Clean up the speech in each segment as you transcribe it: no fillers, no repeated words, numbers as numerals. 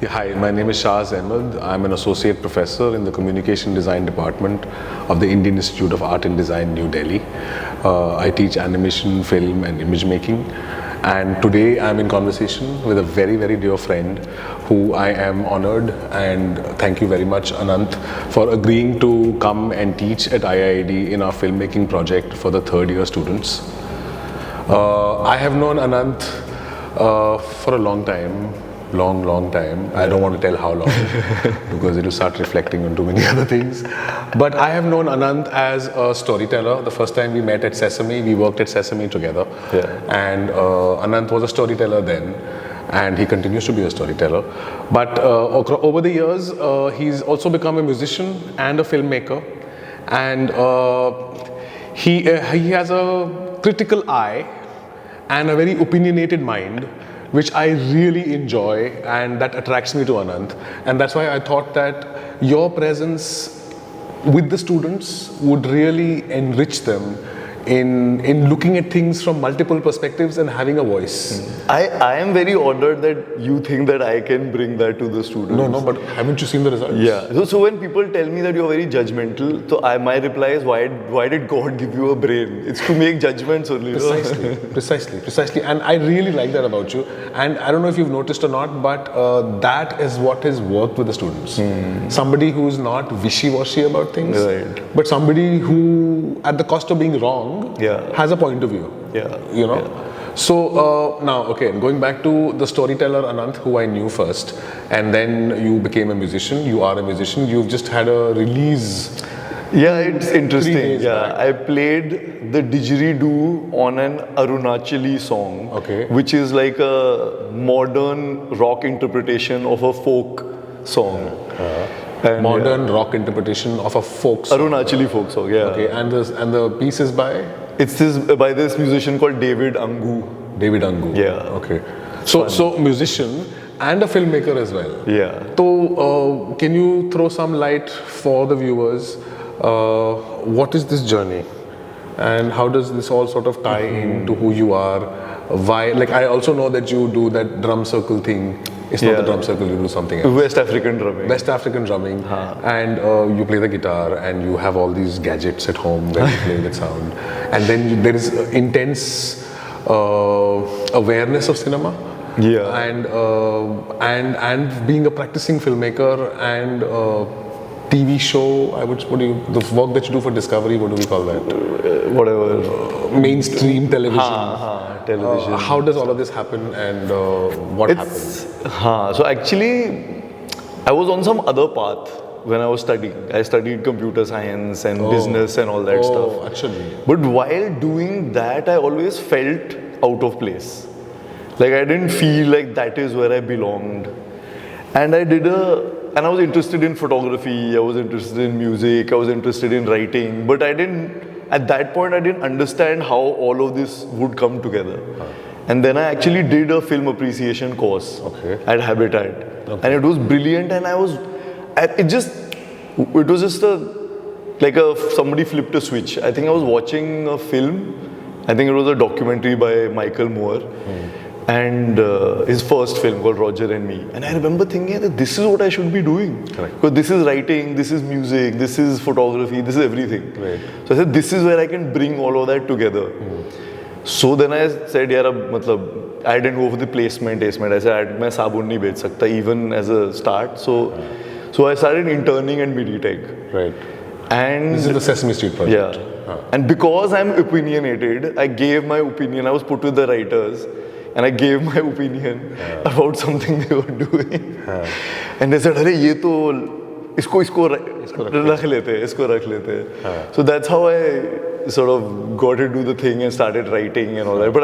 Yeah, hi, my name is Shaaz Ahmed. I'm an associate professor in the Communication Design Department of the Indian Institute of Art and Design, New Delhi. I teach animation, film and image making. And today I'm in conversation with a very, very dear friend who I am honored, and thank you very much, Anant, for agreeing to come and teach at IIAD in our filmmaking project for the third year students. I have known Anant for a long time. Long time. I don't want to tell how long because it will start reflecting on too many other things. But I have known Anant as a storyteller. The first time we met at Sesame, we worked at Sesame together. Yeah. And Anant was a storyteller then, and he continues to be a storyteller. But over the years, he's also become a musician and a filmmaker. And he has a critical eye and a very opinionated mind, which I really enjoy, and that attracts me to Anant. And that's why I thought that your presence with the students would really enrich them in looking at things from multiple perspectives and having a voice. I am very honored that you think that I can bring that to the students. No, but haven't you seen the results? Yeah. So when people tell me that you're very judgmental, so my reply is, why did God give you a brain? It's to make judgments only. Precisely. And I really like that about you. And I don't know if you've noticed or not, but that is what has worked with the students. Somebody who's not wishy-washy about things, right, but somebody who, at the cost of being wrong, has a point of view. You know? Yeah. So now, okay, going back to the storyteller Anant, who I knew first, and then you became a musician, you are a musician, you've just had a release. Yeah, it's interesting. 3 days Yeah, back. I played the didgeridoo on an Arunachali song, Okay. which is like a modern rock interpretation of a folk song. And Modern rock interpretation of a folk song. Arunachali folk song, yeah. Okay, and the piece is by It's by this musician called David Angu. David Angu. Yeah. Okay. So musician and a filmmaker as well. Yeah. So can you throw some light for the viewers? What is this journey, and how does this all sort of tie into who you are? Why? Like, I also know that you do that drum circle thing. It's not the drum circle, you do something else. West African drumming. West African drumming, and you play the guitar, and you have all these gadgets at home where you play with sound, and then there is intense awareness of cinema, and being a practicing filmmaker and TV show. The work that you do for Discovery, what do we call that? Whatever. Mainstream television. Television. How does all of this happen, and what happened? So actually, I was on some other path when I was studying. I studied computer science and business and all that stuff. Actually. But while doing that, I always felt out of place. Like, I didn't feel like that is where I belonged. And I was interested in photography, I was interested in music, I was interested in writing, but at that point I didn't understand how all of this would come together. And then I actually did a film appreciation course at Habitat. And it was brilliant, and it was just somebody flipped a switch. I think I was watching a film, I think it was a documentary by Michael Moore. And his first film called Roger and Me. And I remember thinking that this is what I should be doing. Correct. Because this is writing, this is music, this is photography, this is everything. Right. So I said, this is where I can bring all of that together. So then I said, I didn't go for the placement. I said, मैं साबुन नहीं बेच सकता, even as a start. So I started interning at Meditech. Right. And This is the Sesame Street project. Yeah. And because I'm opinionated, I gave my opinion. I was put with the writers. And I gave my opinion about something they were doing. And they said, "Arey, ye to isko rakh lete." So that's how I sort of got to do the thing and started writing and all that. But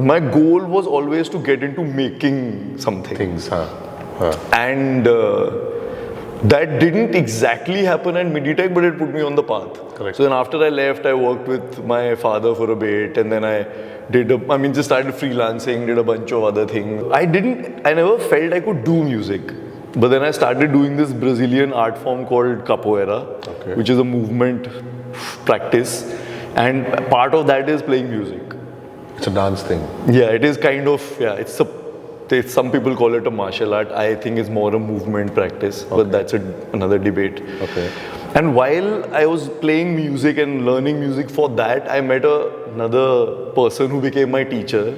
my goal was always to get into making something. And that didn't exactly happen at Meditech, but it put me on the path. Correct. So then after I left, I worked with my father for a bit, and then I just started freelancing, did a bunch of other things. I never felt I could do music. But then I started doing this Brazilian art form called capoeira, which is a movement practice. And part of that is playing music. It's a dance thing. Yeah, it is kind of, it's a some people call it a martial art. I think it's more a movement practice, but that's another debate. Okay. And while I was playing music and learning music for that, I met another person who became my teacher,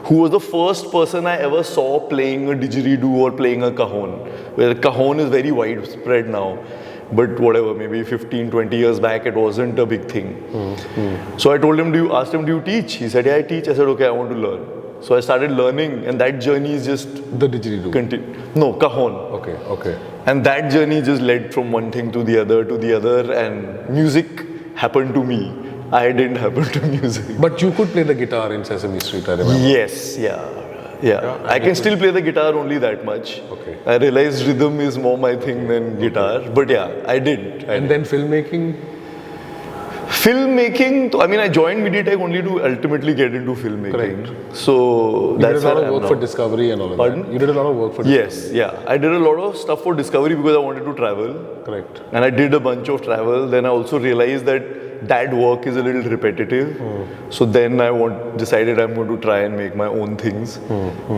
who was the first person I ever saw playing a didgeridoo or playing a cajon. Where cajon is very widespread now, but whatever, maybe 15, 20 years back, it wasn't a big thing. So I told him, asked him, do you teach? He said, yeah, I teach. I said, okay, I want to learn. So I started learning, and that journey is just... The didgeridoo? No, cajon. Okay. And that journey just led from one thing to the other, and music happened to me. I didn't happen to music. But you could play the guitar in Sesame Street, I remember. Yes, yeah. I can still play the guitar only that much. Okay. I realized rhythm is more my thing than guitar. But yeah, I did. Then filmmaking? Filmmaking, I mean, I joined MediaTech only to ultimately get into filmmaking. Correct. So you that's did a lot of work for Discovery and all of Pardon? that. You did a lot of work for Discovery. Yes, yeah. I did a lot of stuff for Discovery because I wanted to travel. Correct. And I did a bunch of travel. Then I also realized that work is a little repetitive. So then I decided I'm going to try and make my own things.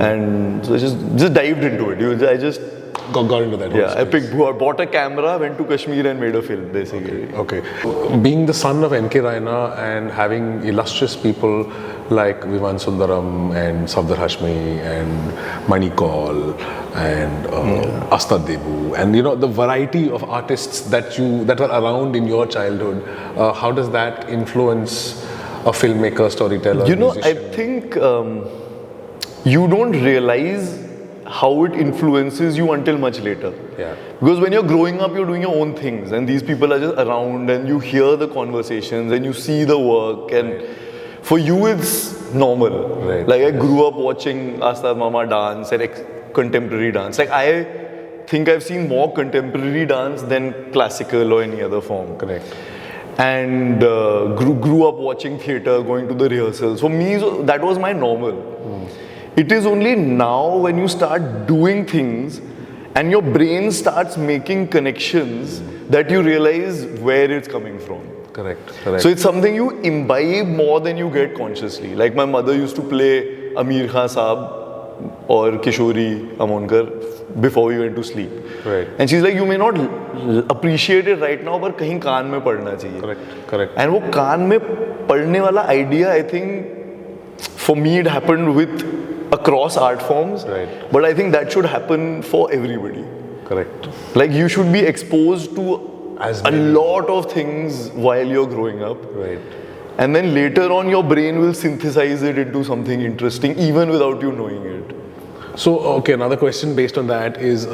And so I just dived into it. I just got into that. Yeah, I bought a camera, went to Kashmir and made a film, basically. Okay. Being the son of Anant Raina and having illustrious people like Viman Sundaram and Safdar Hashmi and Mani Kaul and Astad Debu, and the variety of artists that were around in your childhood, how does that influence a filmmaker, storyteller, musician? I think you don't realize how it influences you until much later. Yeah. Because when you're growing up, you're doing your own things, and these people are just around, and you hear the conversations, and you see the work, and for you it's normal. Right. Like I grew up watching Astad Mama dance and contemporary dance. Like I think I've seen more contemporary dance than classical or any other form. Correct. And grew up watching theatre, going to the rehearsals. For me, that was my normal. It is only now when you start doing things and your brain starts making connections that you realize where it's coming from. Correct. So it's something you imbibe more than you get consciously. Like my mother used to play Amir Khan Saab or Kishori Amonkar before we went to sleep. Right. And she's like, you may not appreciate it right now, but kahin kaan mein padna chahiye. Correct. And wo kaan mein padne wala idea, I think, for me it happened with across art forms. Right. But I think that should happen for everybody. Correct. Like you should be exposed to a lot of things while you're growing up. Right. And then later on your brain will synthesize it into something interesting even without you knowing it. So, okay, another question based on that is,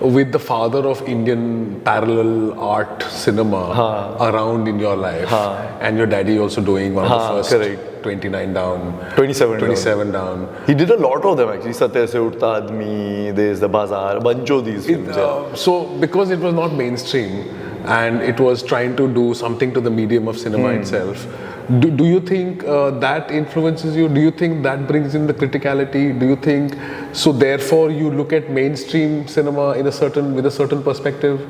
with the father of Indian parallel art cinema around in your life, and your daddy also doing one of the first, correct. 29 down, 27 down. He did a lot of them actually. Satya Se Uthta Aadmi, there's the Bazaar, a bunch of these films. So, because it was not mainstream and it was trying to do something to the medium of cinema itself, do you think that influences you? Do you think that brings in the criticality? Do you think, so therefore you look at mainstream cinema with a certain perspective?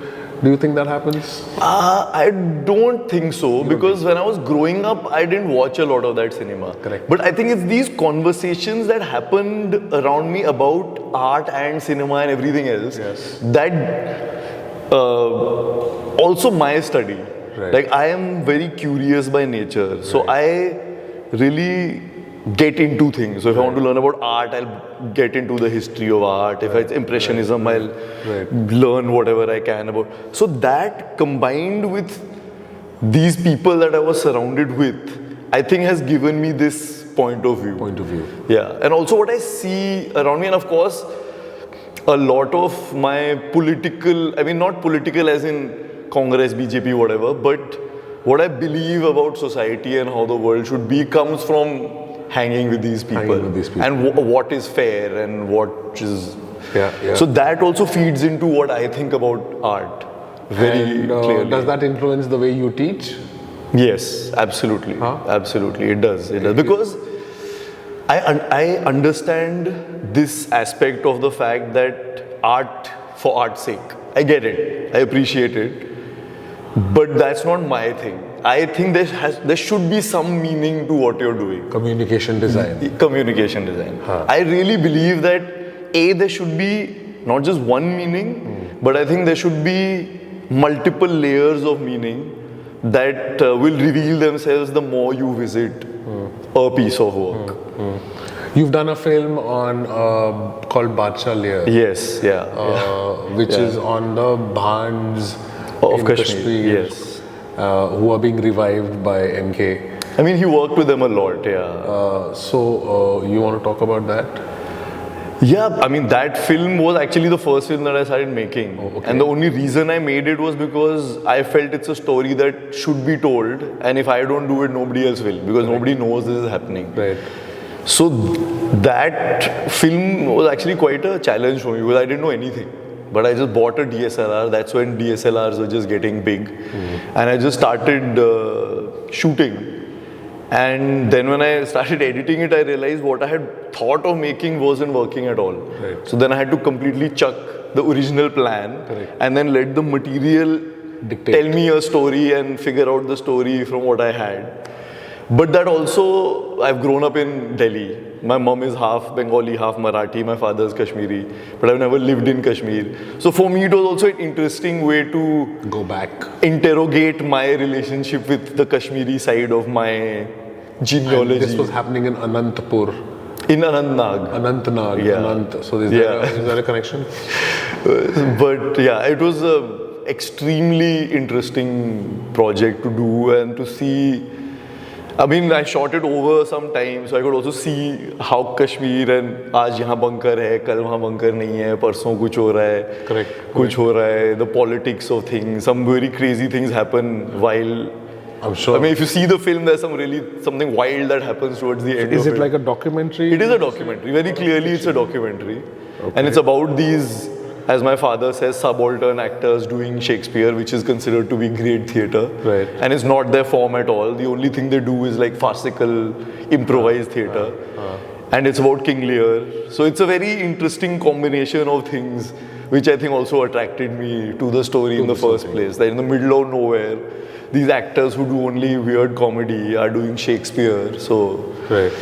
Do you think that happens? I don't think so, because when I was growing up, I didn't watch a lot of that cinema. Correct. But I think it's these conversations that happened around me about art and cinema and everything else that also my study. Right. Like I am very curious by nature, so I really get into things. So if I want to learn about art, I'll get into the history of art. If it's impressionism, I'll learn whatever I can about. So that combined with these people that I was surrounded with, I think has given me this point of view. Yeah, and also what I see around me, and of course, a lot of my political, I mean not political as in Congress, BJP, whatever, but what I believe about society and how the world should be comes from hanging with these people, and what is fair and what is... So that also feeds into what I think about art very clearly. Does that influence the way you teach? Yes, absolutely. Absolutely, it does. Because I understand this aspect of the fact that art for art's sake. I get it. I appreciate it. But that's not my thing. I think there should be some meaning to what you're doing. Communication design. Communication design. I really believe that there should be not just one meaning, but I think there should be multiple layers of meaning that will reveal themselves the more you visit a piece of work. You've done a film on called Badshah Layer. Yes, Which is on the Bhans of in Kashmir. Yes. Who are being revived by MK. I mean, he worked with them a lot, yeah. So you want to talk about that? Yeah, I mean, that film was actually the first film that I started making. Oh, okay. And the only reason I made it was because I felt it's a story that should be told. And if I don't do it, nobody else will. Because nobody knows this is happening. Right. So that film was actually quite a challenge for me because I didn't know anything. But I just bought a DSLR. That's when DSLRs were just getting big. And I just started shooting. And then when I started editing it, I realized what I had thought of making wasn't working at all. Right. So then I had to completely chuck the original plan and then let the material tell me a story and figure out the story from what I had. But that also, I've grown up in Delhi. My mom is half Bengali, half Marathi. My father is Kashmiri. But I've never lived in Kashmir. So for me, it was also an interesting way to go back, interrogate my relationship with the Kashmiri side of my genealogy. And this was happening in Anantpur. In Anantnag. Anantnag. Yeah. Anant. So is there a connection? But yeah, it was an extremely interesting project to do and to see. I mean, I shot it over some time, so I could also see how Kashmir and आज यहाँ bunker है, कल वहाँ bunker नहीं है, परसों कुछ हो रहा है, कुछ हो रहा है, the politics of things, some very crazy things happen while. I'm sure. I mean, if you see the film, there's something wild that happens towards the end. Is it like a documentary? It is a documentary. Very clearly, it's a documentary, and it's about these, as my father says, subaltern actors doing Shakespeare, which is considered to be great theatre. Right. And it's not their form at all. The only thing they do is like farcical, improvised theatre. And it's about King Lear. So it's a very interesting combination of things, which I think also attracted me to the story in the first place. That in the middle of nowhere, these actors who do only weird comedy are doing Shakespeare. So. Right.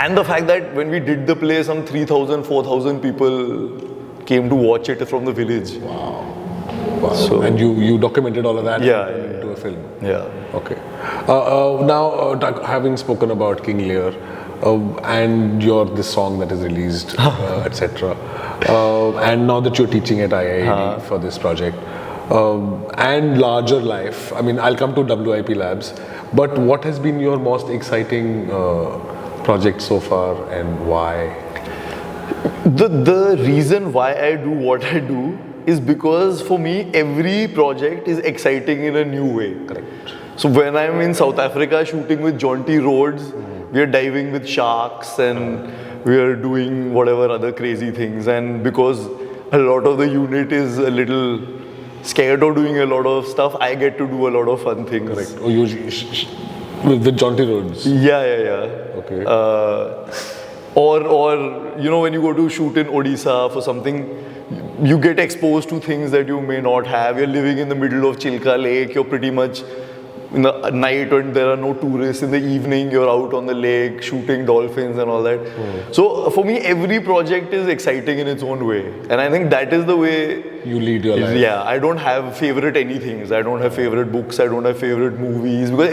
And the fact that when we did the play, some 3,000, 4,000 people came to watch it from the village. Wow. So, and you documented all of that into a film. Yeah. Okay. Now, having spoken about King Lear and this song that is released, etc., and now that you're teaching at IIAD for this project, and larger life, I mean, I'll come to WIP Labs, but what has been your most exciting project so far and why? The reason why I do what I do is because for me, every project is exciting in a new way. Correct. So when I'm in South Africa shooting with jaunty roads, we are diving with sharks and we are doing whatever other crazy things. And because a lot of the unit is a little scared of doing a lot of stuff, I get to do a lot of fun things. Correct. Oh, with jaunty roads? Yeah. Okay. Or you know, when you go to shoot in Odisha for something, you get exposed to things that you may not have. You're living in the middle of Chilka Lake. You're pretty much in the night when there are no tourists. In the evening, you're out on the lake shooting dolphins and all that. So for me, every project is exciting in its own way, and I think that is the way you lead your life. Yeah, I don't have favorite anythings. I don't have favorite books. I don't have favorite movies because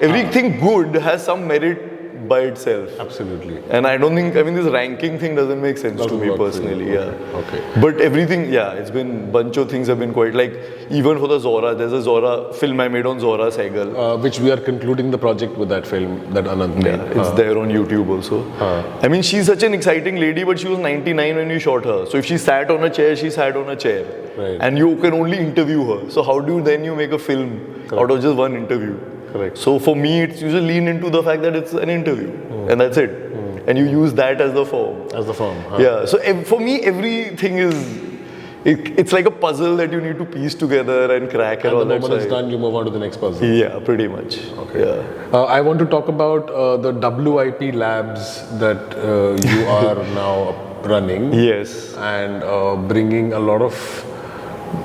everything good has some merit by itself. Absolutely. And I don't think, this ranking thing doesn't make sense to me personally. Okay. But everything, it's been, bunch of things have been quite like, even for the Zora, there's a Zora film I made on Zora Sehgal. Which we are concluding the project with that film that Anant made. Yeah, it's there on YouTube also. I mean, she's such an exciting lady, but she was 99 when we shot her. So if she sat on a chair, she sat on a chair. Right. And you can only interview her. So how do you then make a film out of just one interview? Correct. So for me, it's usually lean into the fact that it's an interview, and that's it. And you use that as the form. Yeah. So for me, everything is, it's like a puzzle that you need to piece together and crack and all that. And the moment it's done, you move on to the next puzzle. Yeah, pretty much. Okay. Yeah. I want to talk about the WIP Labs that you are now running. Yes. And bringing a lot of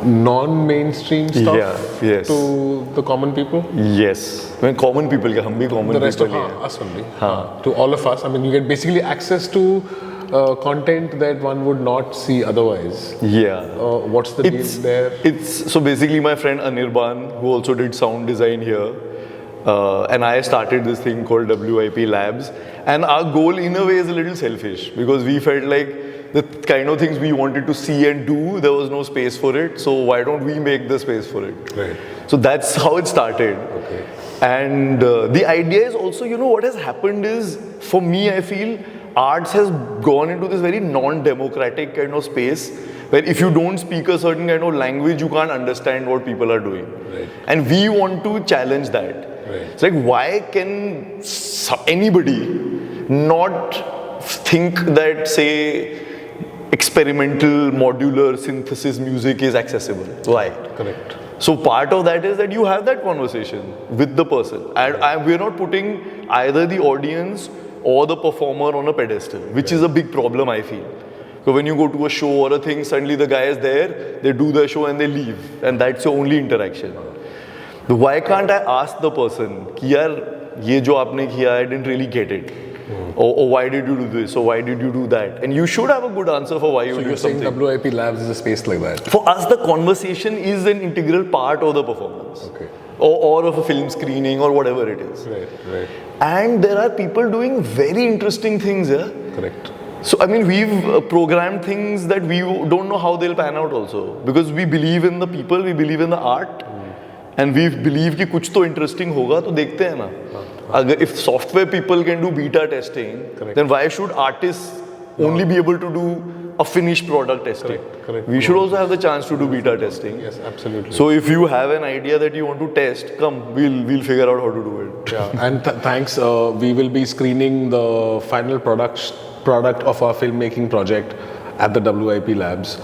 non-mainstream stuff Yeah, yes. to the common people? Yes. I mean, common people, hum bhi common The rest people of ही हैं. us only. To all of us. I mean, you get basically access to content that one would not see otherwise. Yeah. What's the deal there? It's so basically my friend Anirban, who also did sound design here, and I started this thing called WIP Labs. And our goal, in a way, is a little selfish because we felt like the kind of things we wanted to see and do, there was no space for it. So why don't we make the space for it? Right. So that's how it started. Okay. And the idea is also, what has happened is, for me, I feel arts has gone into this very non-democratic kind of space where if you don't speak a certain kind of language, you can't understand what people are doing. Right. And we want to challenge that. Right. It's like, why can anybody not think that, say, experimental modular synthesis music is accessible? Why? Correct. So part of that is that you have that conversation with the person. And we're not putting either the audience or the performer on a pedestal, which is a big problem, I feel. So when you go to a show or a thing, suddenly the guy is there, they do the show and they leave. And that's your only interaction. Why can't I ask the person, कि यार ये जो आपने किया, I didn't really get it. Or why did you do this? Or why did you do that? And you should have a good answer for why you did something. So you're saying WIP Labs is a space like that? For us, the conversation is an integral part of the performance. Okay. Or of a film screening or whatever it is. Right. And there are people doing very interesting things here. Correct. So, I mean, we've programmed things that we don't know how they'll pan out also. Because we believe in the people, we believe in the art. And we believe कि कुछ तो interesting होगा तो देखते हैं ना. अगर if software people can do beta testing, Correct. then why should artists only be able to do a finished product testing? Correct. We should also have the chance to do beta testing. Yes, absolutely. So if you have an idea that you want to test, come, we'll figure out how to do it. Yeah, and thanks. We will be screening the final product of our filmmaking project at the WIP Labs,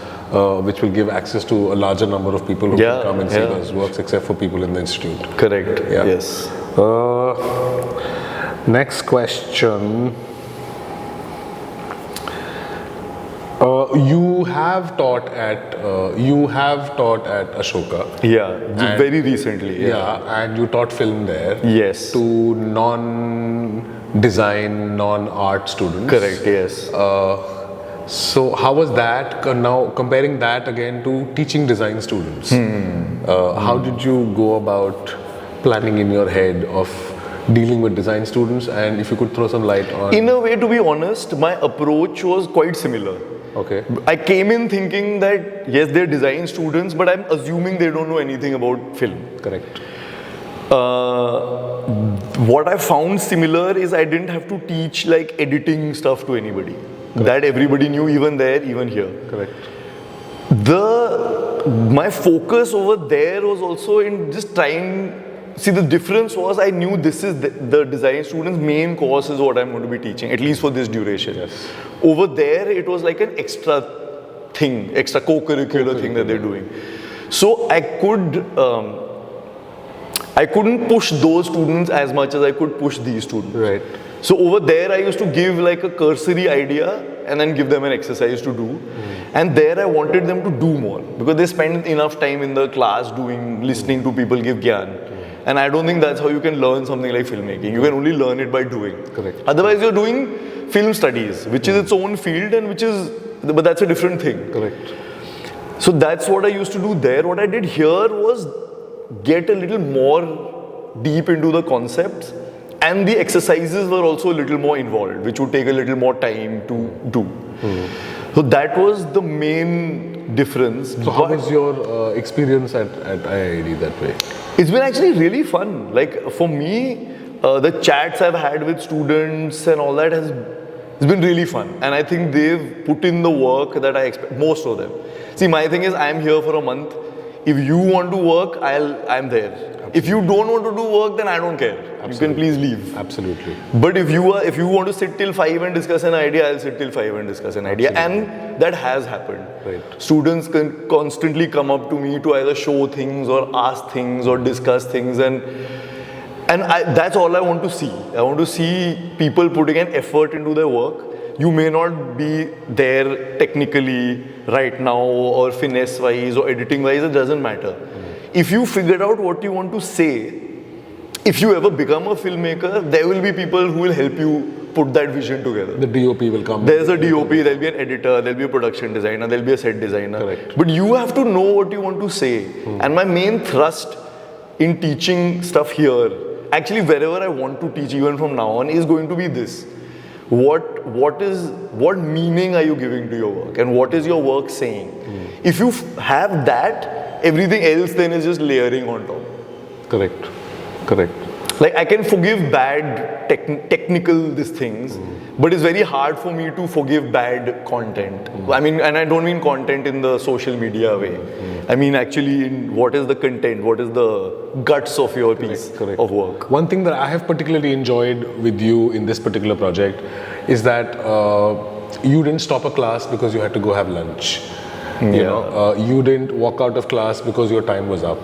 which will give access to a larger number of people who can come and see those works, except for people in the institute. Correct. Yeah. Yes. Next question. You have taught at Ashoka. Yeah, very recently. Yeah, and you taught film there. Yes. To non-design, non-art students. Correct. Yes. So how was that? Now comparing that again to teaching design students, how did you go about planning in your head of dealing with design students? And if you could throw some light on. In a way, to be honest, my approach was quite similar. Okay. I came in thinking that yes, they're design students, but I'm assuming they don't know anything about film. Correct. What I found similar is I didn't have to teach like editing stuff to anybody. Correct. That everybody knew, even there, even here. Correct. My focus over there was also in just trying. See, the difference was I knew this is the design students' main course is what I'm going to be teaching, at least for this duration. Yes. Over there, it was like an extra thing, extra co-curricular thing that they're doing. So I couldn't push those students as much as I could push these students. Right. So over there, I used to give like a cursory idea and then give them an exercise to do. And there I wanted them to do more because they spend enough time in the class listening to people give gyan. And I don't think that's how you can learn something like filmmaking. You can only learn it by doing. Correct. Otherwise, you're doing film studies, which is its own field and but that's a different thing. Correct. So that's what I used to do there. What I did here was get a little more deep into the concepts. And the exercises were also a little more involved, which would take a little more time to do. So that was the main difference. So how was your experience at IIAD that way? It's been actually really fun. Like for me, the chats I've had with students and all that it's been really fun. And I think they've put in the work that I expect, most of them. See, my thing is I'm here for a month. If you want to work, I'm there. Absolutely. If you don't want to do work, then I don't care. Absolutely. You can please leave. Absolutely. But if you want to sit till 5 and discuss an idea, I'll sit till 5 and discuss an idea. Absolutely. And that has happened. Right. Students can constantly come up to me to either show things or ask things or discuss things, and that's all I want to see. I want to see people putting an effort into their work. you may not be there technically right now or finesse wise or editing wise, it doesn't matter. If you figured out what you want to say, if you ever become a filmmaker, there will be people who will help you put that vision together. The DOP will come. There's a DOP, there'll be an editor, there'll be a production designer, there'll be a set designer. Correct. But you have to know what you want to say. And my main thrust in teaching stuff here, actually wherever I want to teach even from now on, is going to be this. What meaning are you giving to your work and what is your work saying? If you have that, everything else then is just layering on top. Correct. Like I can forgive bad technical these things, but it's very hard for me to forgive bad content. I mean, and I don't mean content in the social media way. I mean actually in what is the content, what is the guts of your piece of work. One thing that I have particularly enjoyed with you in this particular project is that you didn't stop a class because you had to go have lunch. You know, you didn't walk out of class because your time was up.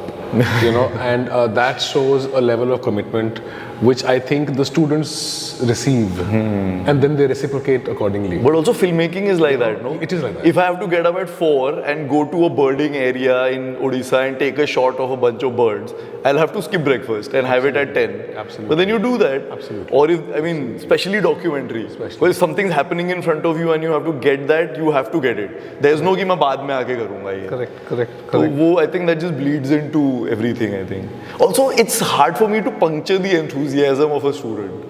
You know, and that shows a level of commitment which I think the students receive, and then they reciprocate accordingly. But also filmmaking is like that, no? It is like that. If I have to get up at 4 and go to a birding area in Odisha and take a shot of a bunch of birds, I'll have to skip breakfast and have it at 10. Absolutely. But then you do that. Absolutely. Or if, I mean, especially documentary. Well, if something's happening in front of you and you have to get that, you have to get it. There's no कि मैं बाद में आके करूँगा ये. Correct. So वो, I think that just bleeds into everything, I think. Also, it's hard for me to puncture the enthusiasm of a student.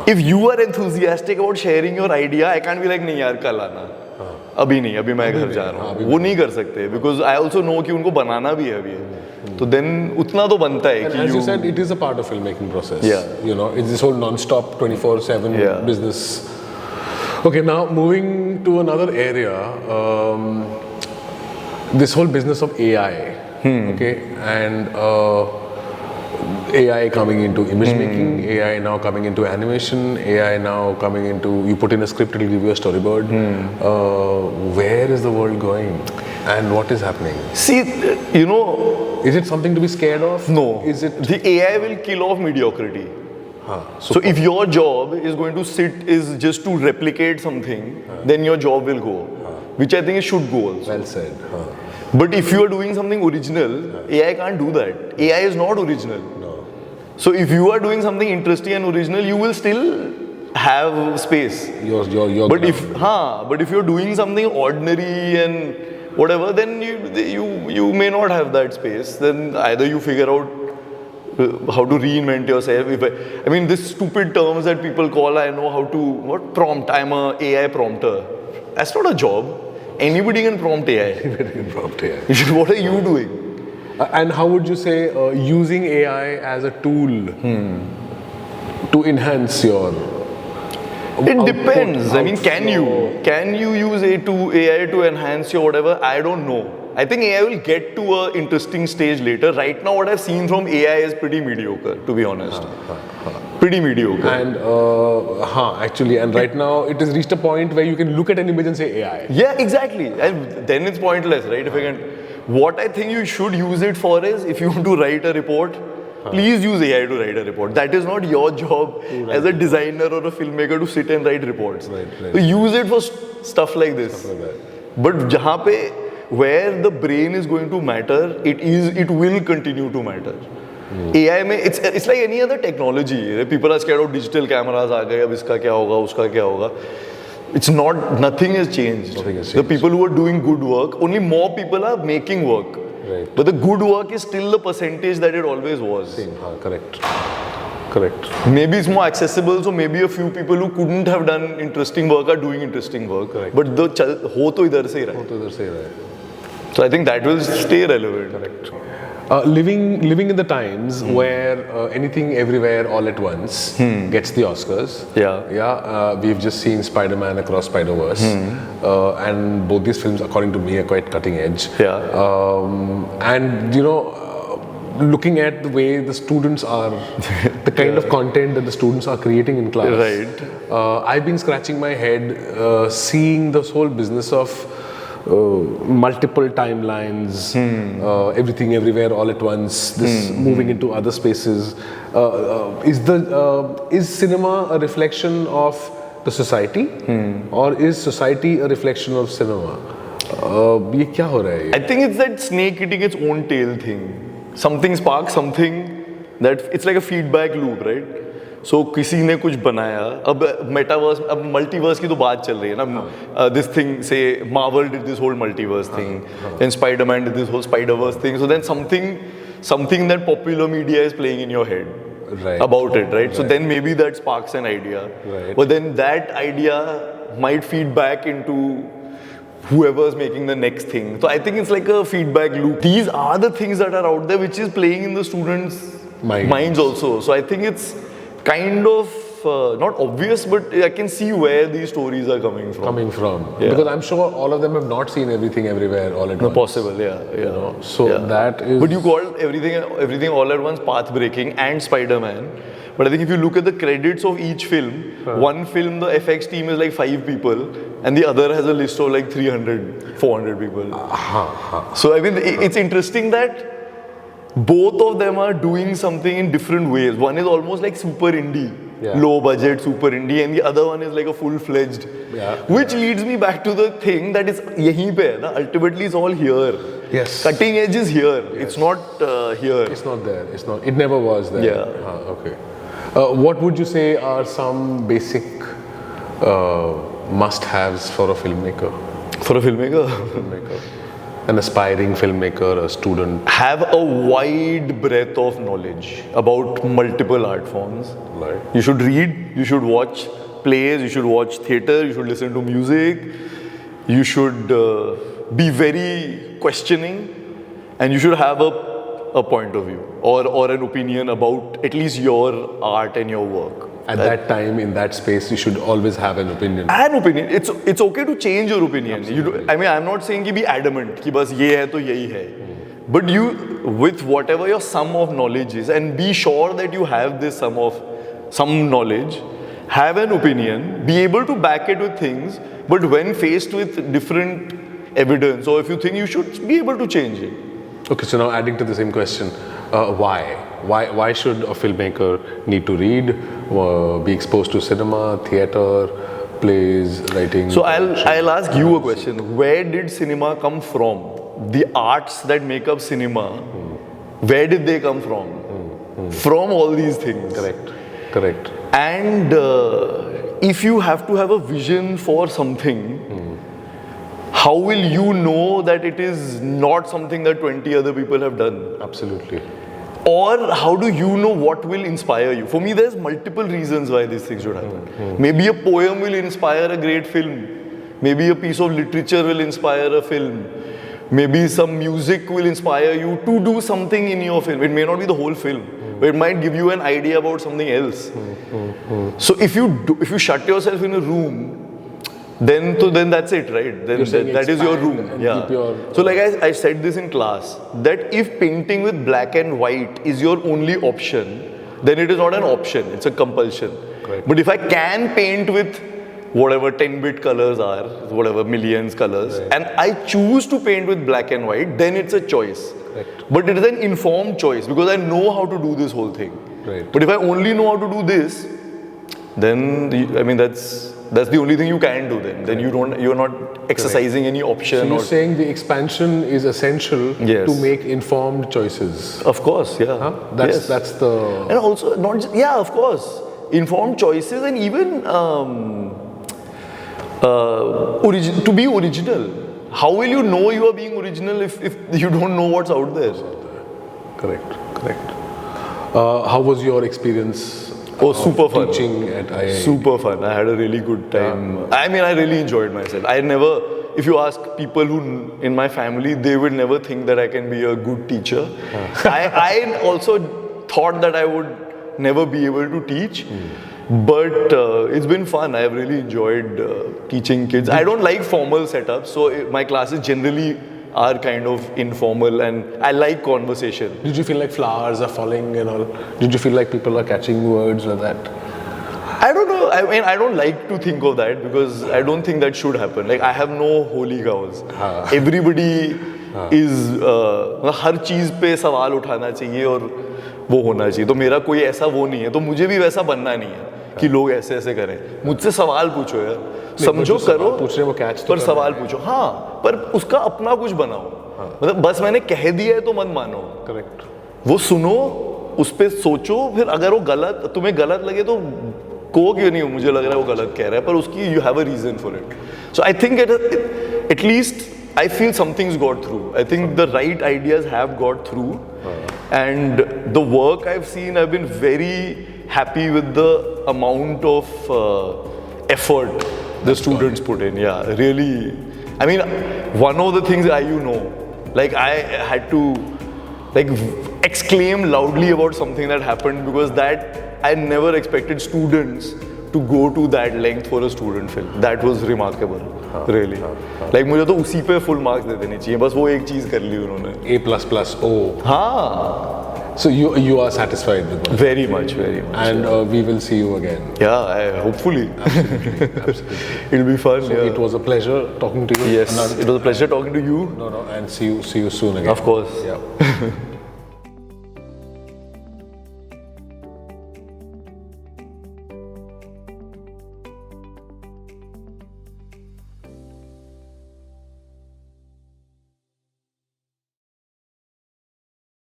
If you are enthusiastic about sharing your idea, I can't be like, नहीं यार कल आना. अभी नहीं, अभी मैं घर जा रहा हूँ. वो नहीं कर सकते, because I also know कि उनको बनाना भी है अभी. तो then उतना तो बनता है कि As you said, it is a part of filmmaking process. Yeah. You know, it's this whole non-stop 24/7 business. Okay, now moving to another area, this whole business of AI. Okay, and AI coming into image making, AI now coming into animation, AI now coming into, you put in a script, it will give you a storyboard. Where is the world going and what is happening? See, you know, Is it something to be scared of? no. Is it? The AI will kill off mediocrity. So if your job is going to is just to replicate something, then your job will go, which I think it should go also. Well said. But if you are doing something original, AI can't do that. AI is not original. No. So if you are doing something interesting and original, you will still have space. Your But if you're doing something ordinary and whatever, then you may not have that space. Then either you figure out how to reinvent yourself. I mean, this stupid terms that people call, I know how to prompt. I'm a AI prompter. That's not a job. Anybody can prompt AI. What are you doing? And how would you say using AI as a tool to enhance your? It depends. I mean, can you use AI to enhance your whatever? I don't know. I think AI will get to an interesting stage later. Right now, what I've seen from AI is pretty mediocre, to be honest. Pretty mediocre. And actually, and right now it has reached a point where you can look at an image and say AI. Yeah, exactly. And then it's pointless, right? What I think you should use it for is, if you want to write a report, please use AI to write a report. That is not your job as a designer or a filmmaker to sit and write reports. Right. So use it for stuff like this. But jahan pe, where the brain is going to matter, it will continue to matter. AI में it's like any other technology. People are scared of digital cameras आ गए, अब इसका क्या होगा, उसका क्या होगा. It's not, nothing has changed. The people who are doing good work, only more people are making work. Right. But the good work is still the percentage that it always was. Same. Correct. Maybe it's more accessible, so maybe a few people who couldn't have done interesting work are doing interesting work. Correct. But the ho to idhar se hi raha hai. So I think that will stay relevant. Correct. Living in the times where anything everywhere all at once gets the Oscars. We've just seen Spider-Man Across Spider-Verse, and both these films, according to me, are quite cutting edge. And you know, looking at the way the students are, the kind of content that the students are creating in class. Right. I've been scratching my head, seeing this whole business of multiple timelines, everything everywhere all at once, this moving into other spaces. Is cinema a reflection of the society, or is society a reflection of cinema? ये क्या हो रहा है? I think it's that snake eating its own tail thing. Something sparks something that it's like a feedback loop, right? So किसी ने कुछ बनाया, अब metaverse, अब multiverse की तो बात चल रही है ना. This thing, say Marvel did this whole multiverse thing, then Spider-Man did this whole Spider-Verse thing. So then something that popular media is playing in your head. Right. About it, right? So then maybe that sparks an idea. Right. But then that idea might feed back into whoever's making the next thing. So I think it's like a feedback loop. These are the things that are out there which is playing in the students' minds also. So I think it's kind of not obvious, but I can see where these stories are coming from. Yeah. Because I'm sure all of them have not seen everything everywhere all at once. Possible, yeah. You know? So that is. But you called everything all at once path breaking and Spider-Man. But I think if you look at the credits of each film, one film the FX team is like 5 people, and the other has a list of like 300, 400 people. So I mean, it's interesting that both of them are doing something in different ways. One is almost like super indie, low budget super indie, and the other one is like a full-fledged. Which leads me back to the thing that is yahin pe hai, na? Ultimately it's all here. Yes. Cutting edge is here. Yes. It's not here. It's not there. It's not. It never was there. Yeah. Okay. What would you say are some basic must-haves for a filmmaker? For a filmmaker? An aspiring filmmaker, a student. Have a wide breadth of knowledge about multiple art forms. Right. You should read, you should watch plays, you should watch theatre, you should listen to music, you should be very questioning, and you should have a point of view or an opinion about at least your art and your work. At that time, in that space, you should always have an opinion. An opinion. It's okay to change your opinion. I mean, I'm not saying कि be adamant कि बस ये है तो यही है. But you, with whatever your sum of knowledge is, and be sure that you have this some knowledge, have an opinion, be able to back it with things, but when faced with different evidence, or if you think you should be able to change it. Okay, so now adding to the same question, why? Why should a filmmaker need to read, be exposed to cinema, theatre, plays, writing? So I'll ask you a question. Where did cinema come from? The arts that make up cinema, where did they come from? From all these things. Correct. And if you have to have a vision for something, how will you know that it is not something that 20 other people have done? Absolutely. Or how do you know what will inspire you? For me, there's multiple reasons why these things should happen. Maybe a poem will inspire a great film. Maybe a piece of literature will inspire a film. Maybe some music will inspire you to do something in your film. It may not be the whole film, but it might give you an idea about something else. So if you shut yourself in a room, then that's it, right? Then that is your room. Yeah. So like I said this in class, that if painting with black and white is your only option, then it is not an option, it's a compulsion. Correct. But if I can paint with whatever 10-bit colors are, whatever millions colors, and I choose to paint with black and white, then it's a choice. Correct. But it is an informed choice because I know how to do this whole thing. Right. But if I only know how to do this, then I mean that's the only thing you can do then. Then you're not exercising any option. So you're saying the expansion is essential to make informed choices. Of course, yeah. That's the. And also not just, of course, informed choices and even to be original. How will you know you are being original if you don't know what's out there? Correct. How was your experience? Oh, super fun. Teaching at IIAD. Super fun. I had a really good time. I mean, I really enjoyed myself. If you ask people who in my family, they would never think that I can be a good teacher. I also thought that I would never be able to teach. But it's been fun. I've really enjoyed teaching kids. I don't like formal setups, so my classes generally are kind of informal, and I like conversation. Did you feel like flowers are falling and all? Did you feel like people are catching words like that? I don't know. I mean, I don't like to think of that because I don't think that should happen. Like, I have no holy cows. Everybody is हर चीज पे सवाल उठाना चाहिए और वो होना चाहिए। तो मेरा कोई ऐसा वो नहीं है, तो मुझे भी वैसा बनना नहीं है कि लोग ऐसे ऐसे करें। मुझसे सवाल पूछो यार, समझो करो, पूछ रहे वो कैच तो पर सवाल पूछो। हाँ, पर उसका अपना कुछ बनाओ। मतलब बस मैंने कह दिया है तो मत मानो। करेक्ट। वो सुनो, उस पर सोचो, फिर अगर वो गलत, तुम्हें गलत लगे तो को क्यों नहीं, मुझे लग रहा है वो गलत कह रहा है, पर उसकी you have a reason for it. So I think at least I feel something's got through. I think the right ideas have got through, and the work I've seen, I've been very happy with the amount of effort the students put in. Yeah, really. I mean, one of the things like I had to like exclaim loudly about something that happened, because that I never expected students to go to that length for a student film. That was remarkable, really. Like मुझे तो उसी पे full marks दे देनी चाहिए, बस वो एक चीज कर ली उन्होंने। A++, oh. हाँ। So you are satisfied with that? Very much. And we will see you again. Yeah, hopefully. Absolutely. It'll be fun. So it was a pleasure talking to you. Yes, Anant. It was a pleasure talking to you. No, and see you soon again. Of course. Yeah.